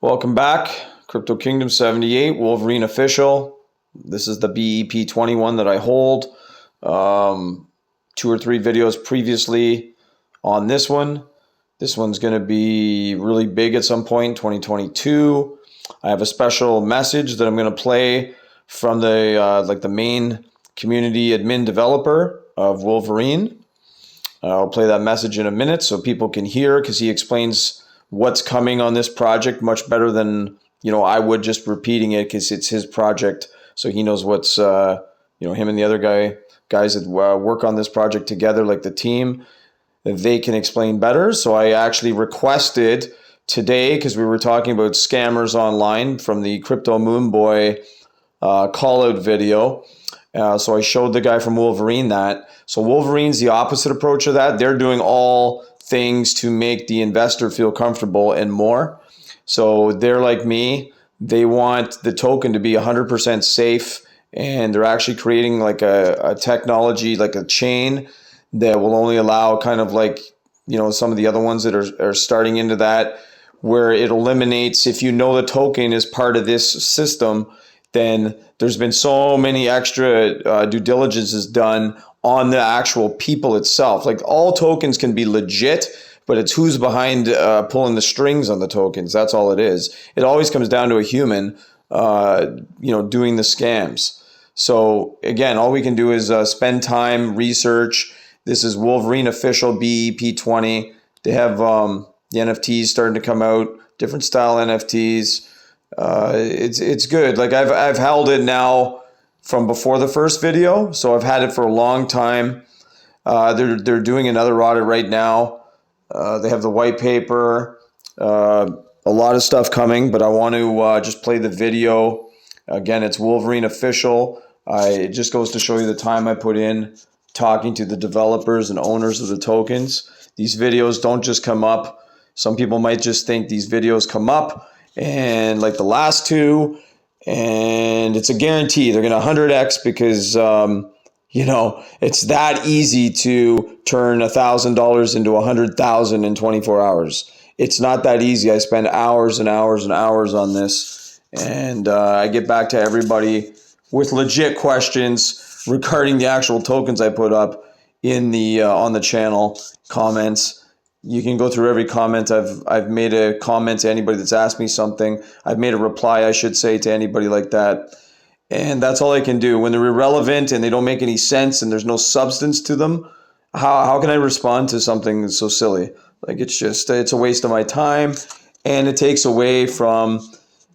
Welcome back, Crypto Kingdom 78, Wolverine official. This is the BEP20 one that I hold. 2 or 3 videos previously on this one. This one's going to be really big at some point in 2022. I have a special message that I'm going to play from the the main community admin developer of Wolverine. I'll play that message in a minute so people can hear, because he explains what's coming on this project much better than I would just repeating it, because it's his project, so he knows what's him and the other guys that work on this project together, like the team, they can explain better. So I actually requested today, because we were talking about scammers online from the Crypto Moon Boy call out video. So I showed the guy from Wolverine that. So Wolverine's the opposite approach of that. They're doing all things to make the investor feel comfortable and more. So they're like me. They want the token to be 100% safe, and they're actually creating like a technology, like a chain that will only allow kind of like, some of the other ones that are starting into that, where it eliminates, if the token is part of this system, then there's been so many extra due diligences done on the actual people itself. Like, all tokens can be legit, but it's who's behind pulling the strings on the tokens. That's all it is. It always comes down to a human, doing the scams. So again, all we can do is spend time, research. This is Wolverine official BEP20. They have the NFTs starting to come out, different style NFTs. It's good. Like, I've held it now from before the first video, so I've had it for a long time. They're doing another audit right now. They have the white paper, a lot of stuff coming, but I want to just play the video. Again, it's Wolverine official. It just goes to show you the time I put in talking to the developers and owners of the tokens. These videos don't just come up. Some people might just think these videos come up and like the last two, and it's a guarantee they're going to 100x, because it's that easy to turn $1,000 into 100,000 in 24 hours. It's not that easy. I spend hours and hours and hours on this, and I get back to everybody with legit questions regarding the actual tokens I put up in the on the channel comments. You can go through every comment. I've made a comment to anybody that's asked me something. I've made a reply, I should say, to anybody like that. And that's all I can do. When they're irrelevant and they don't make any sense and there's no substance to them, how can I respond to something so silly? Like, it's a waste of my time, and it takes away from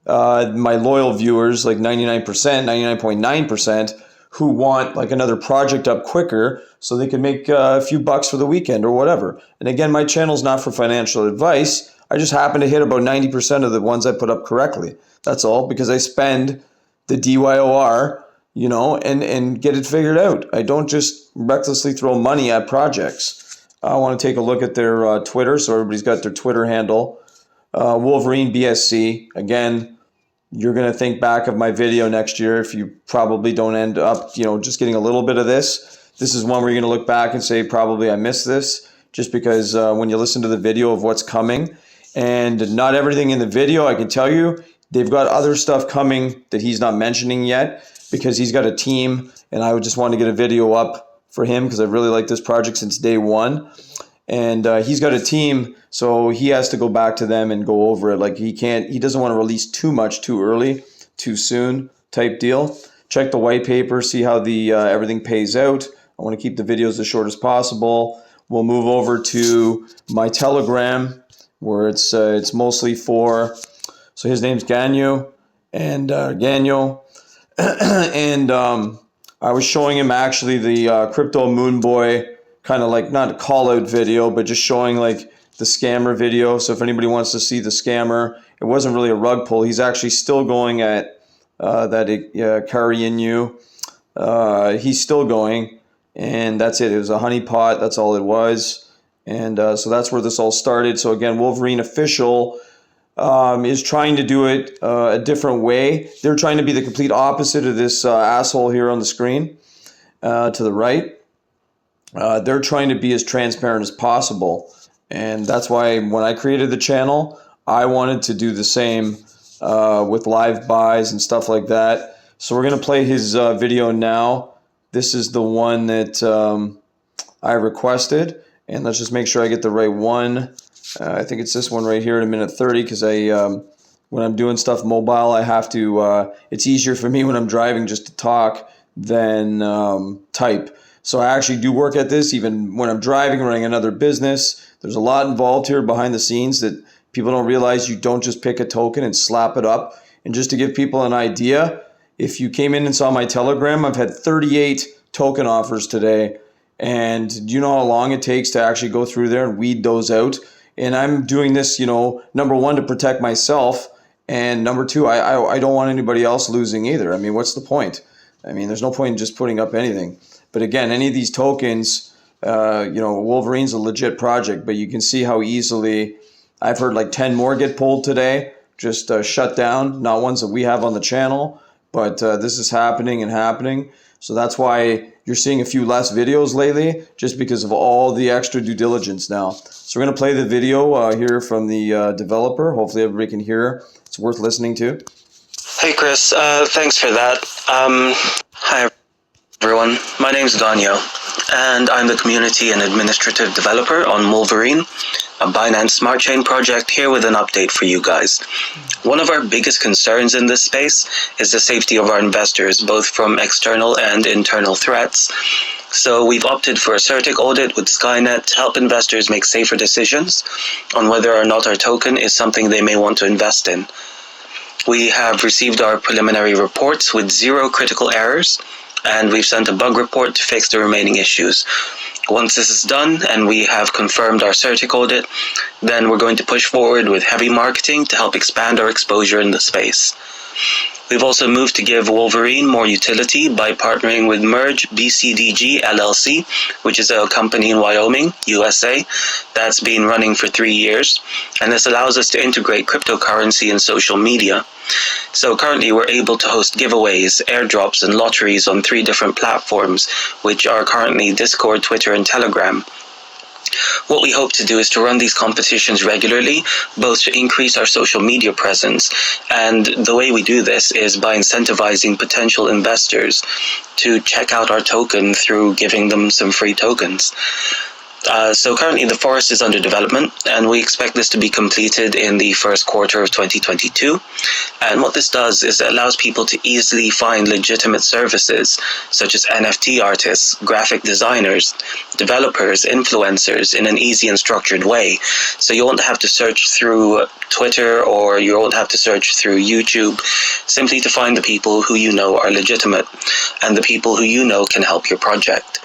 my loyal viewers, like 99%, 99.9%, who want like another project up quicker so they can make a few bucks for the weekend or whatever. And again, my channel's not for financial advice. I just happen to hit about 90% of the ones I put up correctly. That's all, because I spend the DYOR, and get it figured out. I don't just recklessly throw money at projects. I want to take a look at their Twitter, so everybody's got their Twitter handle. wolverinebsc. Again, you're going to think back of my video next year if you probably don't end up, just getting a little bit of this. This is one where you're going to look back and say, probably I missed this, just because when you listen to the video of what's coming, and not everything in the video, I can tell you, they've got other stuff coming that he's not mentioning yet, because he's got a team, and I would just want to get a video up for him because I've really liked this project since day one. And he's got a team, so he has to go back to them and go over it. Like, he doesn't want to release too much too early, too soon type deal. Check the white paper, see how the everything pays out. I want to keep the videos as short as possible. We'll move over to my Telegram, where it's mostly for, so his name's Ganyo, and Ganyo. And I was showing him actually the Crypto Moon Boy, kind of like, not a call out video, but just showing like the scammer video. So if anybody wants to see the scammer, it wasn't really a rug pull. He's actually still going at that Kariyinu. He's still going, and that's it. It was a honeypot. That's all it was. And so that's where this all started. So again, Wolverine official is trying to do it a different way. They're trying to be the complete opposite of this asshole here on the screen to the right. They're trying to be as transparent as possible. And that's why when I created the channel, I wanted to do the same with live buys and stuff like that. So we're going to play his video now. This is the one that I requested. And let's just make sure I get the right one. I think it's this one right here at 1:30 because when I'm doing stuff mobile, I have to, it's easier for me when I'm driving just to talk than type. So I actually do work at this even when I'm driving, running another business. There's a lot involved here behind the scenes that people don't realize. You don't just pick a token and slap it up. And just to give people an idea, if you came in and saw my Telegram, I've had 38 token offers today. And do you know how long it takes to actually go through there and weed those out? And I'm doing this, number one, to protect myself. And number two, I don't want anybody else losing either. I mean, what's the point? I mean, there's no point in just putting up anything. But again, any of these tokens, Wolverine's a legit project, but you can see how easily I've heard like 10 more get pulled today, just shut down, not ones that we have on the channel, but this is happening and happening. So that's why you're seeing a few less videos lately, just because of all the extra due diligence now. So we're going to play the video here from the developer. Hopefully everybody can hear. It's worth listening to. Hey Chris, thanks for that. Hi everyone, my name's Danyo, and I'm the community and administrative developer on Wolverine, a Binance Smart Chain project, here with an update for you guys. One of our biggest concerns in this space is the safety of our investors, both from external and internal threats. So we've opted for a CertiK audit with Skynet to help investors make safer decisions on whether or not our token is something they may want to invest in. We have received our preliminary reports with 0 critical errors, and we've sent a bug report to fix the remaining issues. Once this is done and we have confirmed our CertiK audit, then we're going to push forward with heavy marketing to help expand our exposure in the space. We've also moved to give Wolverine more utility by partnering with Merge BCDG LLC, which is a company in Wyoming, USA, that's been running for 3 years. And this allows us to integrate cryptocurrency and social media. So currently we're able to host giveaways, airdrops, and lotteries on 3 different platforms, which are currently Discord, Twitter, and Telegram. What we hope to do is to run these competitions regularly, both to increase our social media presence, and the way we do this is by incentivizing potential investors to check out our token through giving them some free tokens. So currently the forest is under development, and we expect this to be completed in the first quarter of 2022. And what this does is it allows people to easily find legitimate services such as NFT artists, graphic designers, developers, influencers in an easy and structured way. So you won't have to search through Twitter or you won't have to search through YouTube, simply to find the people who you know are legitimate and the people who you know can help your project.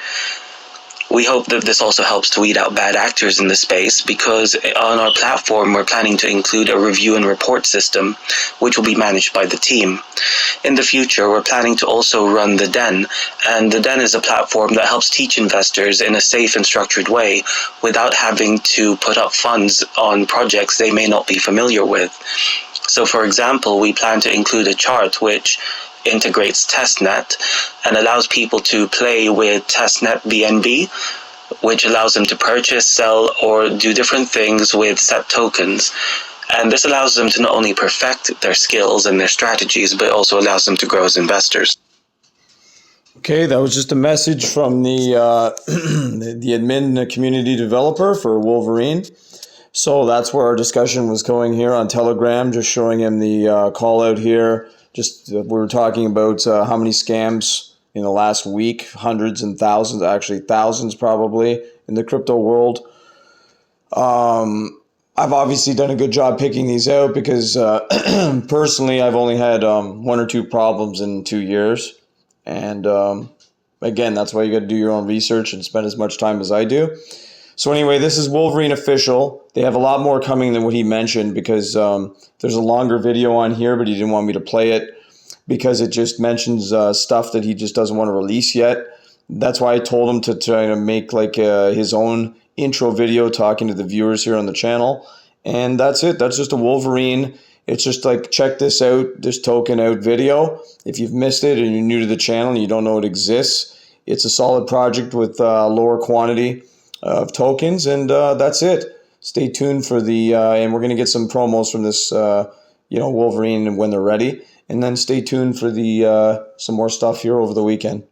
We hope that this also helps to weed out bad actors in the space, because on our platform we're planning to include a review and report system, which will be managed by the team. In the future, we're planning to also run the Den, and the Den is a platform that helps teach investors in a safe and structured way without having to put up funds on projects they may not be familiar with. So for example, we plan to include a chart which integrates testnet and allows people to play with testnet BNB, which allows them to purchase, sell, or do different things with set tokens. And this allows them to not only perfect their skills and their strategies, but also allows them to grow as investors. Okay, that was just a message from the the admin community developer for Wolverine. So that's where our discussion was going here on Telegram, just showing him the call out here. Just we were talking about how many scams in the last week, hundreds and thousands, actually thousands probably in the crypto world. I've obviously done a good job picking these out because personally I've only had 1 or 2 problems in 2 years. And again, that's why you got to do your own research and spend as much time as I do. So anyway, this is Wolverine Official. They have a lot more coming than what he mentioned, because there's a longer video on here, but he didn't want me to play it because it just mentions stuff that he just doesn't want to release yet. That's why I told him to try to make like his own intro video talking to the viewers here on the channel. And that's it. That's just a Wolverine. It's just like, check this out, this token out video. If you've missed it and you're new to the channel and you don't know it exists, it's a solid project with lower quantity of tokens, and that's it. stay tuned for the and we're going to get some promos from this Wolverine when they're ready, and then stay tuned for the some more stuff here over the weekend.